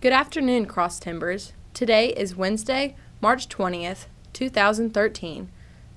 Good afternoon, Cross Timbers. Today is Wednesday, March 20th, 2013.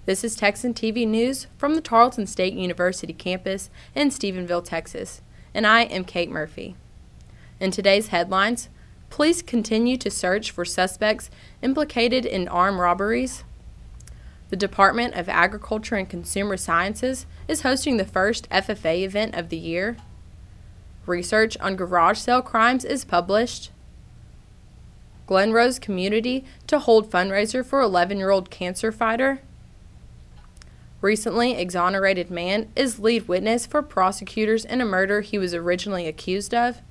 This is Texan TV News from the Tarleton State University campus in Stephenville, Texas, and I am Kate Murphy. In today's headlines, police continue to search for suspects implicated in armed robberies. The Department of Agriculture and Consumer Sciences is hosting the first FFA event of the year. Research on garage sale crimes is published. Glen Rose Community to hold fundraiser for 11-year-old cancer fighter. Recently exonerated man is lead witness for prosecutors in a murder he was originally accused of.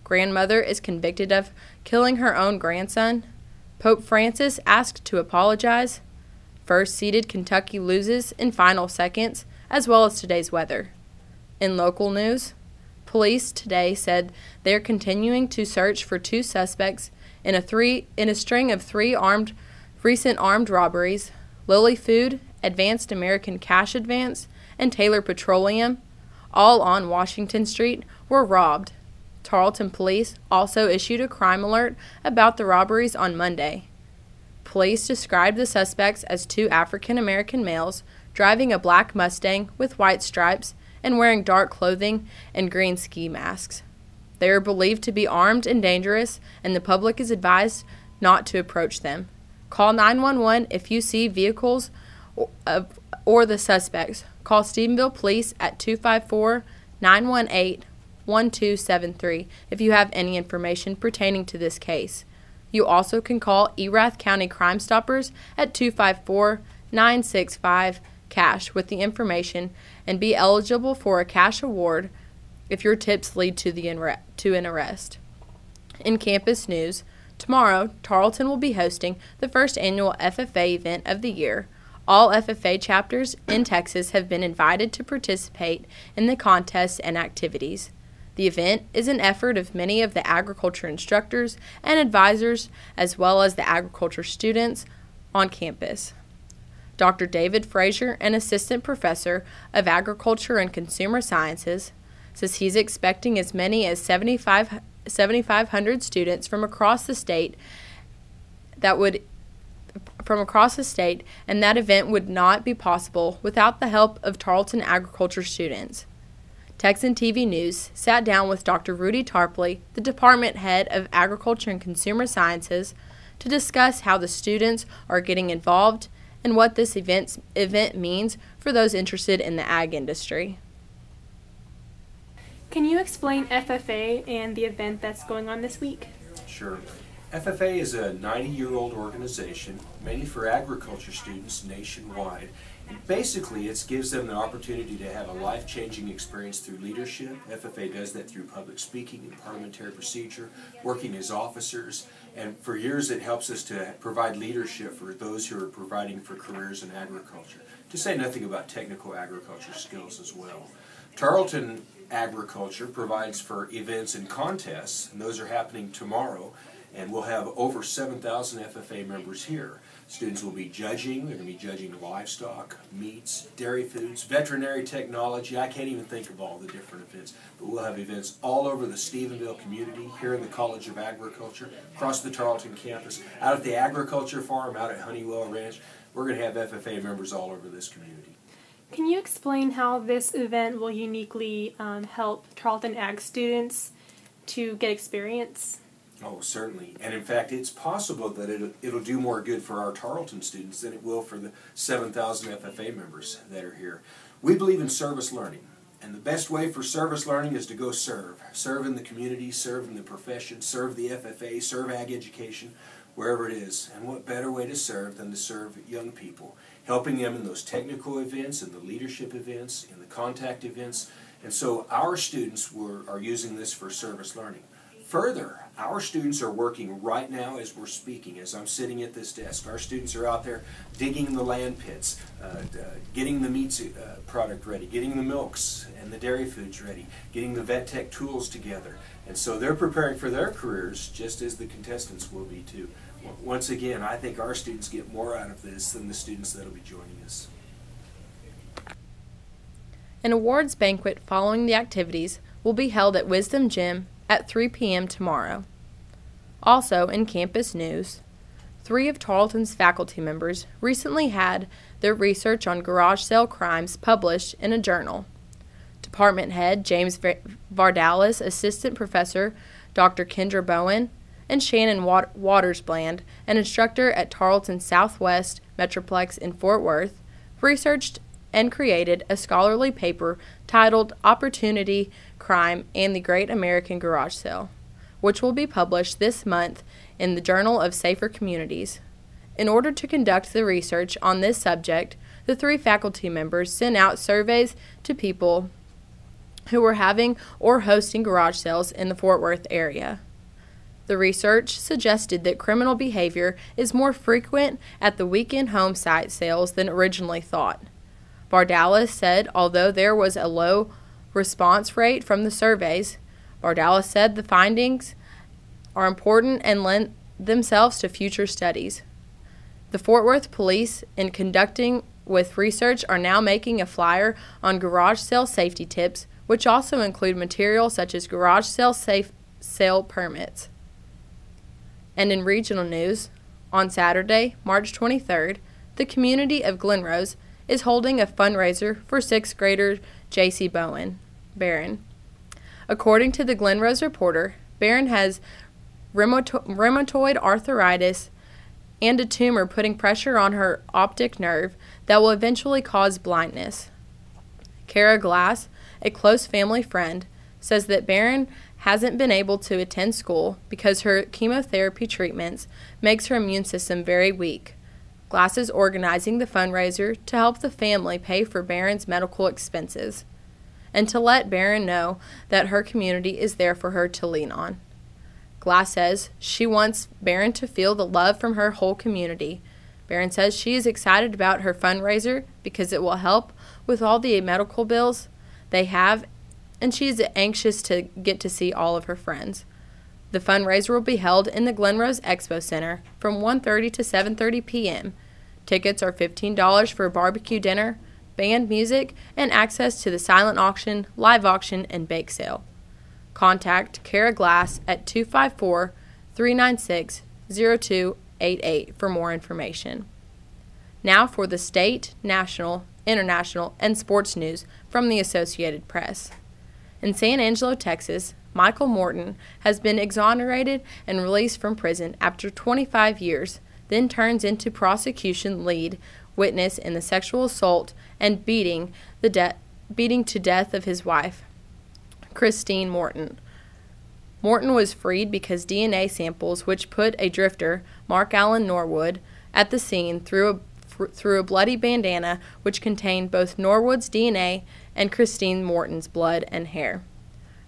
Grandmother is convicted of killing her own grandson. Pope Francis asked to apologize. First-seeded Kentucky loses in final seconds, as well as today's weather. In local news, police today said they are continuing to search for two suspects in a string of three recent armed robberies. Lilly Food, Advanced American Cash Advance, and Taylor Petroleum, all on Washington Street, were robbed. Tarleton police also issued a crime alert about the robberies on Monday. Police described the suspects as two African-American males driving a black Mustang with white stripes and wearing dark clothing and green ski masks. They are believed to be armed and dangerous, and the public is advised not to approach them. Call 911 if you see vehicles or the suspects. Call Stephenville Police at 254-918-1273 if you have any information pertaining to this case. You also can call Erath County Crime Stoppers at 254-965-CASH with the information and be eligible for a cash award if your tips lead to an arrest. In campus news, tomorrow, Tarleton will be hosting the first annual FFA event of the year. All FFA chapters in Texas have been invited to participate in the contests and activities. The event is an effort of many of the agriculture instructors and advisors, as well as the agriculture students on campus. Dr. David Frazier, an assistant professor of agriculture and consumer sciences, says he's expecting as many as 7,500 students from across the state, and that event would not be possible without the help of Tarleton agriculture students. Texan TV News sat down with Dr. Rudy Tarpley, the department head of Agriculture and Consumer Sciences, to discuss how the students are getting involved and what this event means for those interested in the ag industry. Can you explain FFA and the event that's going on this week? Sure. FFA is a 90-year-old organization, mainly for agriculture students nationwide. And basically, it gives them the opportunity to have a life-changing experience through leadership. FFA does that through public speaking and parliamentary procedure, working as officers, and for years it helps us to provide leadership for those who are providing for careers in agriculture, to say nothing about technical agriculture skills as well. Tarleton Agriculture provides for events and contests, and those are happening tomorrow, and we'll have over 7,000 FFA members here. Students will be judging. They're going to be judging livestock, meats, dairy foods, veterinary technology. I can't even think of all the different events, but we'll have events all over the Stephenville community, here in the College of Agriculture, across the Tarleton campus, out at the agriculture farm, out at Honeywell Ranch. We're going to have FFA members all over this community. Can you explain how this event will uniquely help Tarleton Ag students to get experience? Oh, certainly. And in fact, it's possible that it'll do more good for our Tarleton students than it will for the 7,000 FFA members that are here. We believe in service learning. And the best way for service learning is to go serve. Serve in the community, serve in the profession, serve the FFA, serve ag education, wherever it is. And what better way to serve than to serve young people, helping them in those technical events, in the leadership events, in the contact events. And so our students are using this for service learning. Further, our students are working right now as we're speaking, as I'm sitting at this desk. Our students are out there digging the land pits, getting the meats product ready, getting the milks and the dairy foods ready, getting the vet tech tools together. And so they're preparing for their careers just as the contestants will be too. Once again, I think our students get more out of this than the students that will be joining us. An awards banquet following the activities will be held at Wisdom Gym at 3 p.m. tomorrow. Also in campus news, 3 of Tarleton's faculty members recently had their research on garage sale crimes published in a journal. Department head James Vardalis, assistant professor Dr. Kendra Bowen, and Shannon Watersbland, an instructor at Tarleton Southwest Metroplex in Fort Worth, researched and created a scholarly paper titled Opportunity, Crime, and the Great American Garage Sale, which will be published this month in the Journal of Safer Communities. In order to conduct the research on this subject, the 3 faculty members sent out surveys to people who were having or hosting garage sales in the Fort Worth area. The research suggested that criminal behavior is more frequent at the weekend home site sales than originally thought. Vardalis said although there was a low response rate from the surveys, Vardalis said the findings are important and lend themselves to future studies. The Fort Worth police, in conducting with research, are now making a flyer on garage sale safety tips, which also include material such as garage sale permits. And in regional news, on Saturday, March 23rd, the community of Glenrose is holding a fundraiser for 6th grader J.C. Barron. According to the Glenrose Reporter, Barron has rheumatoid arthritis and a tumor putting pressure on her optic nerve that will eventually cause blindness. Kara Glass, a close family friend, says that Barron hasn't been able to attend school because her chemotherapy treatments makes her immune system very weak. Glass is organizing the fundraiser to help the family pay for Barron's medical expenses and to let Barron know that her community is there for her to lean on. Glass says she wants Barron to feel the love from her whole community. Barron says she is excited about her fundraiser because it will help with all the medical bills they have, and she is anxious to get to see all of her friends. The fundraiser will be held in the Glenrose Expo Center from 1:30 to 7:30 p.m. Tickets are $15 for a barbecue dinner, band music, and access to the silent auction, live auction, and bake sale. Contact Kara Glass at 254-396-0288 for more information. Now for the state, national, international, and sports news from the Associated Press. In San Angelo, Texas, Michael Morton has been exonerated and released from prison after 25 years, then turns into prosecution lead witness in the sexual assault and beating to death of his wife, Christine Morton. Morton was freed because DNA samples which put a drifter, Mark Allen Norwood, at the scene through a bloody bandana which contained both Norwood's DNA and Christine Morton's blood and hair.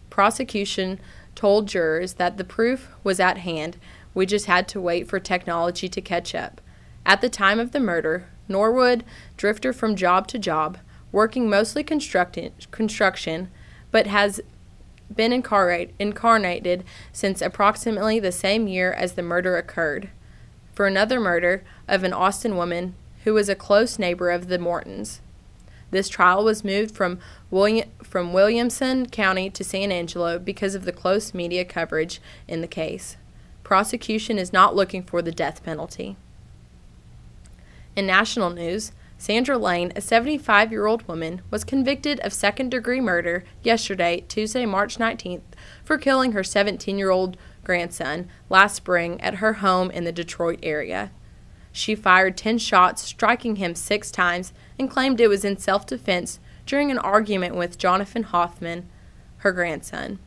Prosecution told jurors that the proof was at hand, we just had to wait for technology to catch up. At the time of the murder, Norwood, drifter from job to job, working mostly construction, but has been incarnated since approximately the same year as the murder occurred, for another murder of an Austin woman who was a close neighbor of the Mortons. This trial was moved from Williamson County to San Angelo because of the close media coverage in the case. Prosecution is not looking for the death penalty. In national news, Sandra Lane, a 75-year-old woman, was convicted of second-degree murder yesterday, Tuesday, March 19th, for killing her 17-year-old grandson last spring at her home in the Detroit area. She fired 10 shots, striking him 6 times, and claimed it was in self-defense during an argument with Jonathan Hoffman, her grandson.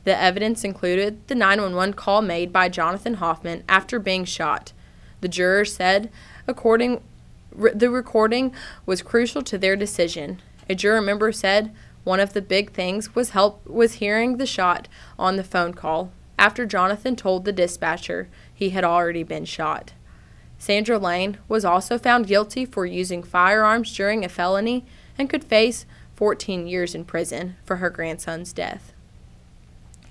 The evidence included the 911 call made by Jonathan Hoffman after being shot. The jurors said the recording was crucial to their decision. A juror member said one of the big things was hearing the shot on the phone call after Jonathan told the dispatcher he had already been shot. Sandra Lane was also found guilty for using firearms during a felony and could face 14 years in prison for her grandson's death.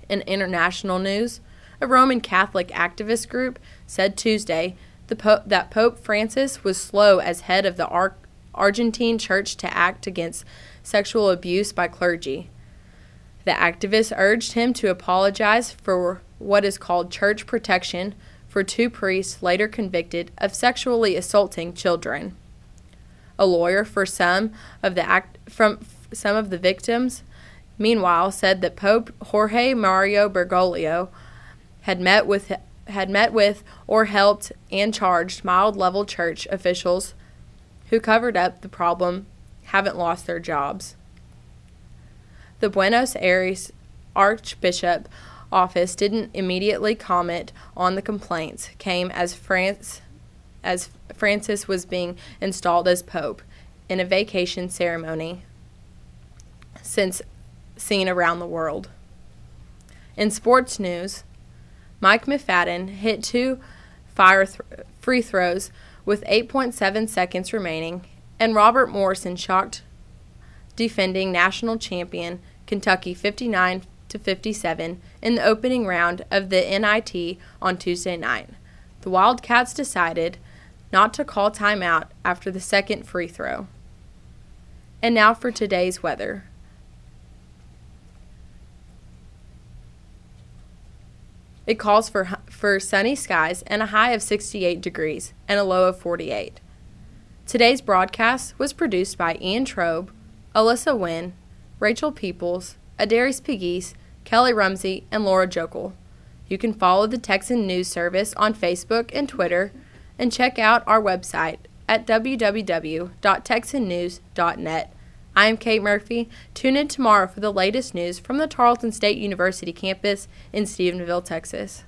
In international news, a Roman Catholic activist group said Tuesday that Pope Francis was slow as head of the Argentine church to act against sexual abuse by clergy. The activists urged him to apologize for what is called church protection for 2 priests later convicted of sexually assaulting children. A lawyer for some of the victims, meanwhile, said that Pope Jorge Mario Bergoglio had met with or helped and charged mild-level church officials who covered up the problem haven't lost their jobs. The Buenos Aires Archbishop office didn't immediately comment on the complaints came as Francis was being installed as Pope in a vacation ceremony since seen around the world. In sports news, Mike McFadden hit 2 free throws with 8.7 seconds remaining, and Robert Morrison shocked defending national champion Kentucky 59-57 in the opening round of the NIT on Tuesday night. The Wildcats decided not to call timeout after the second free throw. And now for today's weather. It calls for sunny skies and a high of 68 degrees and a low of 48. Today's broadcast was produced by Ian Trobe, Alyssa Wynn, Rachel Peoples, Adaris Pegues, Kelley Rumsey, and Laura Jokel. You can follow the Texan News Service on Facebook and Twitter, and check out our website at www.texannews.net. I am Kate Murphy. Tune in tomorrow for the latest news from the Tarleton State University campus in Stephenville, Texas.